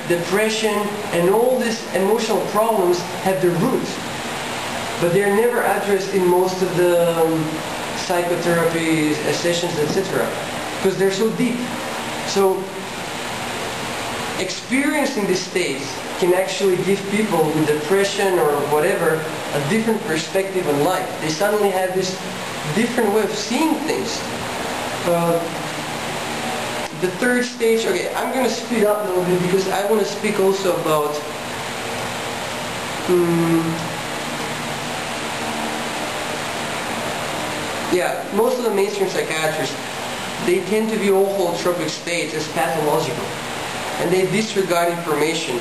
depression, and all these emotional problems have their roots. But they're never addressed in most of the psychotherapy sessions, etc. Because they're so deep. So experiencing these states can actually give people with depression or whatever a different perspective on life. They suddenly have this different way of seeing things. The third stage, okay, I'm going to speed up a little bit because I want to speak also about most of the mainstream psychiatrists, they tend to view all holotropic states as pathological, and they disregard information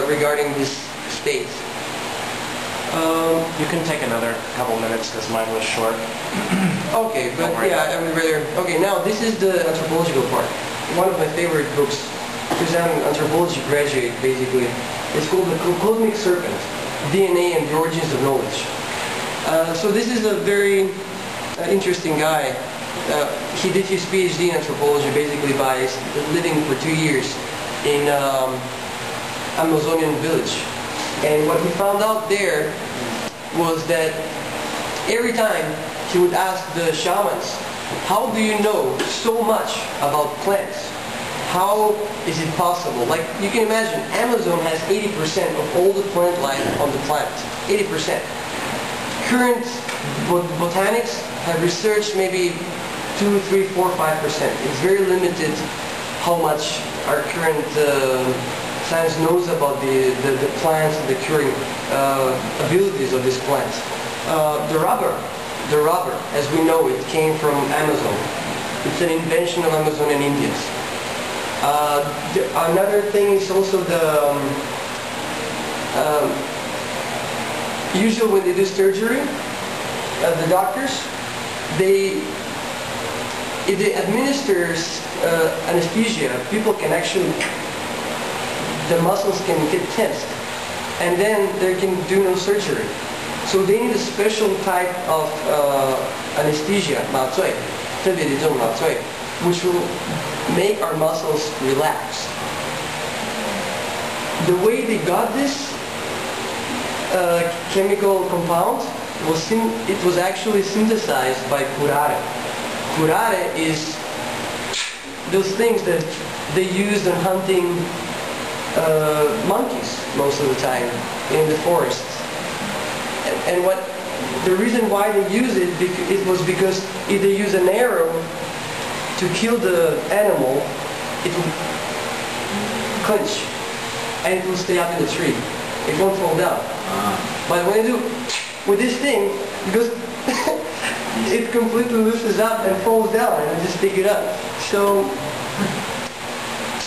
regarding these states. You can take another couple minutes because mine was short. Okay, but yeah, I would rather... Okay, now this is the anthropological part. One of my favorite books, because I'm an anthropology graduate, basically. It's called The Cosmic Serpent, DNA and the Origins of Knowledge. So this is a very interesting guy. He did his PhD in anthropology basically by living for 2 years in Amazonian village. And what he found out there was that every time he would ask the shamans, how do you know so much about plants? How is it possible? Like, you can imagine, Amazon has 80% of all the plant life on the planet. 80%. Current botanics have researched maybe 2, 3, 4, 5%. It's very limited how much our current science knows about the plants and the curing abilities of these plants. The rubber, as we know it, came from Amazon. It's an invention of Amazonian Indians. Another thing is also the usually when they do surgery, the doctors, if they administer anesthesia, people can actually, the muscles can get tensed, and then they can do no surgery. So they need a special type of anesthesia, 麻醉，特别的这种麻醉， which will make our muscles relax. The way they got this chemical compound was actually synthesized by curare. Curare is those things that they used in hunting monkeys most of the time in the forest. And the reason why they use it, it was because if they use an arrow to kill the animal, it will clench and it will stay up in the tree. It won't fall down. But when you do with this thing, because it completely lifts up and falls down, and you just pick it up. So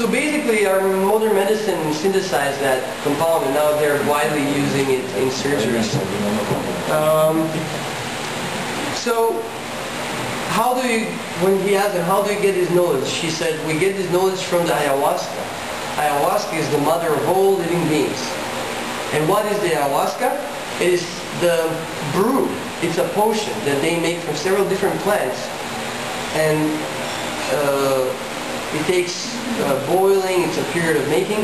basically, our modern medicine synthesized that compound, and now they're widely using it in surgeries. So, when he asked him, how do you get this knowledge? He said, we get this knowledge from the ayahuasca. Ayahuasca is the mother of all living beings. And what is the ayahuasca? It is the brew. It's a potion that they make from several different plants. And it takes boiling, it's a period of making,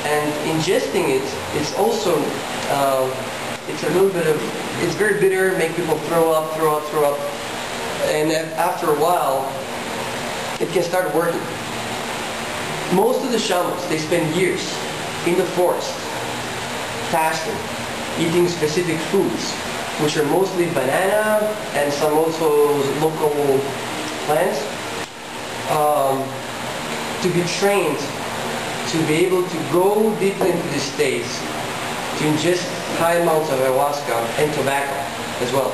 and ingesting it, it's also, it's a little bit of, it's very bitter, make people throw up, and after a while, it can start working. Most of the shamans, they spend years in the forest, fasting, eating specific foods, which are mostly banana and some also local plants, to be trained to be able to go deeply into these states, to ingest high amounts of ayahuasca and tobacco as well.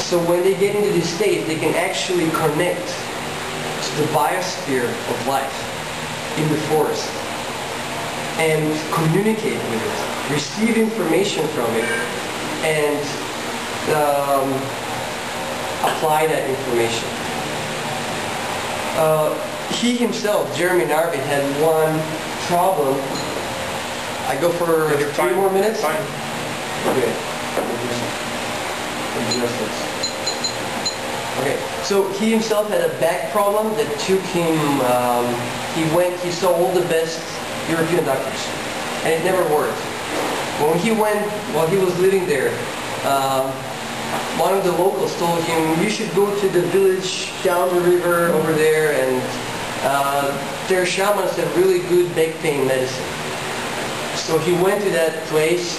So when they get into these states, they can actually connect to the biosphere of life in the forest and communicate with it, receive information from it, and apply that information. He himself, Jeremy Narby, had one problem. I go for 3 more minutes? Fine. Okay. Okay, So he himself had a back problem that took him, he saw all the best European doctors, and it never worked. When he went, while he was living there, one of the locals told him, you should go to the village down the river over there, and their shamans have really good back pain medicine. So he went to that place,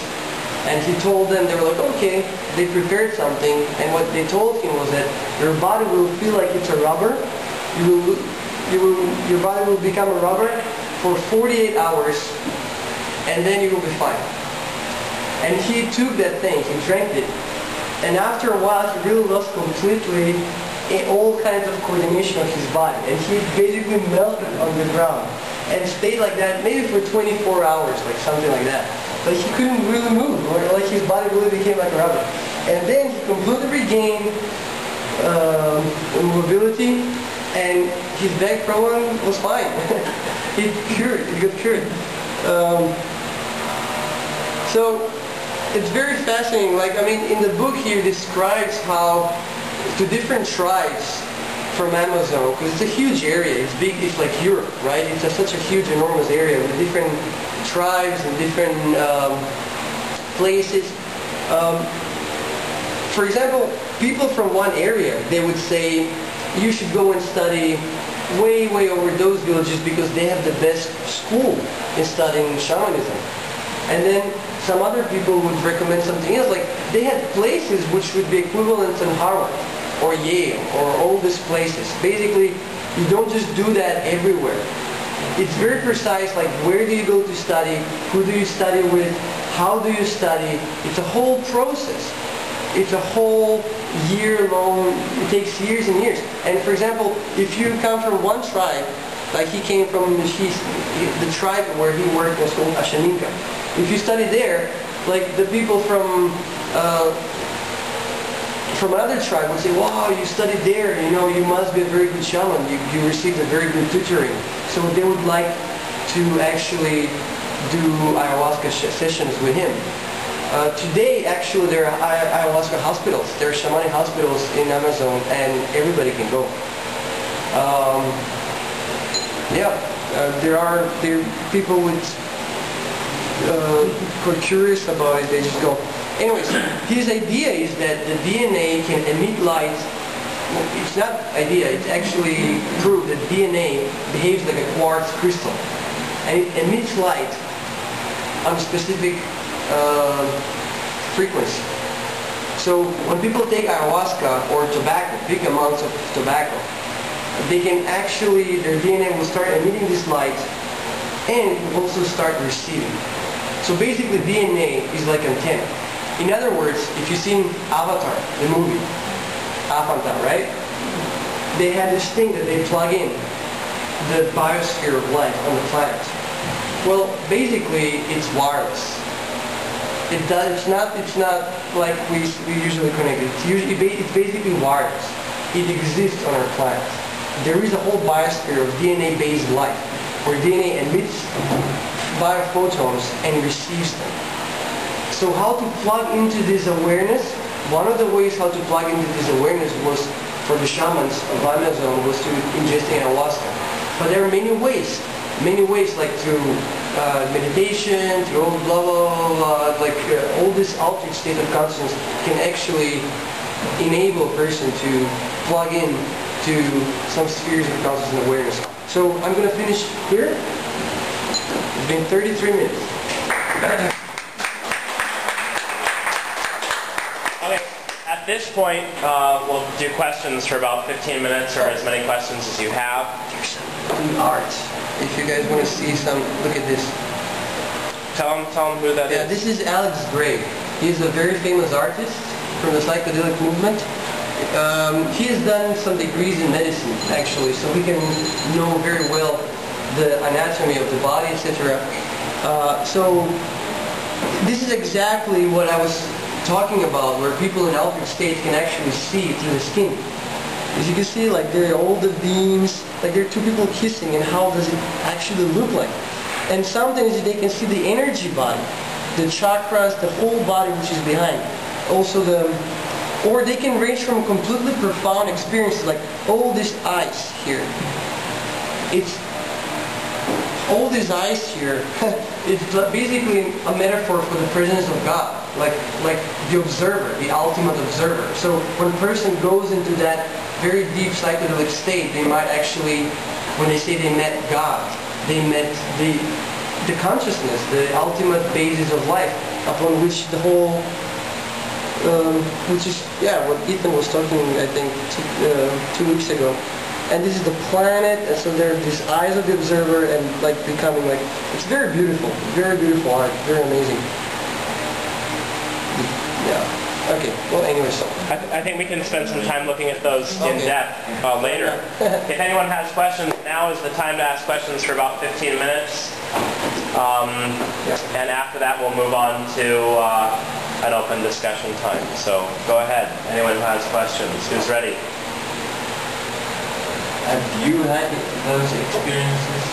and he told them, they were like, okay, they prepared something, and what they told him was that your body will feel like it's a rubber. Your body will become a rubber for 48 hours, and then you will be fine. And he took that thing, he drank it, and after a while he really lost completely all kinds of coordination of his body, and he basically melted on the ground and stayed like that maybe for 24 hours, like something like that. But he couldn't really move, or like his body really became like rubber. And then he completely regained mobility, and his back problem was fine. It got cured. So it's very fascinating. Like, I mean, in the book he describes how the different tribes from Amazon, because it's a huge area, it's big, it's like Europe, right? It's such a huge, enormous area with different tribes and different places. For example, people from one area, they would say, you should go and study way, way over those villages because they have the best school in studying shamanism. And then some other people would recommend something else, like they had places which would be equivalent to Harvard or Yale or all these places. Basically, you don't just do that everywhere. It's very precise, like where do you go to study, who do you study with, how do you study. It's a whole process. It's a whole year long, it takes years and years. And for example, if you come from one tribe, like he came from, the tribe where he worked was called Ashaninka. If you study there, like the people from another tribe would say, wow, you studied there, you know, you must be a very good shaman, you received a very good tutoring. So they would like to actually do ayahuasca sessions with him. Today, actually, there are ayahuasca hospitals. There are shamanic hospitals in Amazon, and everybody can go. There are people who are curious about it, they just go. Anyways, his idea is that the DNA can emit light. Well, it's not idea, it's actually proved that DNA behaves like a quartz crystal. And it emits light on a specific frequency. So when people take ayahuasca or tobacco, big amounts of tobacco, they can actually, their DNA will start emitting this light and it will also start receiving. So basically DNA is like antenna. In other words, if you've seen Avatar, the movie, Avatar, right? They had this thing that they plug in, the biosphere of life on the planet. Well, basically, it's wireless. It's not like we usually connect it. It's basically wireless. It exists on our planet. There is a whole biosphere of DNA-based life, where DNA emits biophotons and receives them. So how to plug into this awareness? One of the ways how to plug into this awareness was, for the shamans of Amazon, was to ingest ayahuasca. But there are many ways like through meditation, through all blah blah blah, like all this altered state of consciousness can actually enable a person to plug in to some spheres of consciousness and awareness. So I'm going to finish here. It's been 33 minutes. At this point, we'll do questions for about 15 minutes, or as many questions as you have. There's some art. If you guys want to see some, look at this. Tell them who that is. Yeah, this is Alex Gray. He's a very famous artist from the psychedelic movement. He has done some degrees in medicine, actually, so he can know very well the anatomy of the body, etc. So this is exactly what I was talking about, where people in altered states can actually see through the skin. As you can see, like there are all the veins, like there are two people kissing, and how does it actually look like? And sometimes they can see the energy body, the chakras, the whole body which is behind. Also the Or they can range from completely profound experiences like all this ice here. It's all this ice here. It's basically a metaphor for the presence of God, like the observer, the ultimate observer. So when a person goes into that very deep psychedelic state, they might actually, when they say they met God, they met the consciousness, the ultimate basis of life, upon which the whole which is, what Ethan was talking, I think, 2 weeks ago. And this is the planet, and so there are these eyes of the observer, and like becoming like, it's very beautiful art, very amazing. Yeah. Okay. Well, anyway, so I think we can spend some time looking at those in depth later. If anyone has questions, now is the time to ask questions for about 15 minutes. And after that, we'll move on to an open discussion time. So go ahead. Anyone who has questions, who's ready? Have you had those experiences?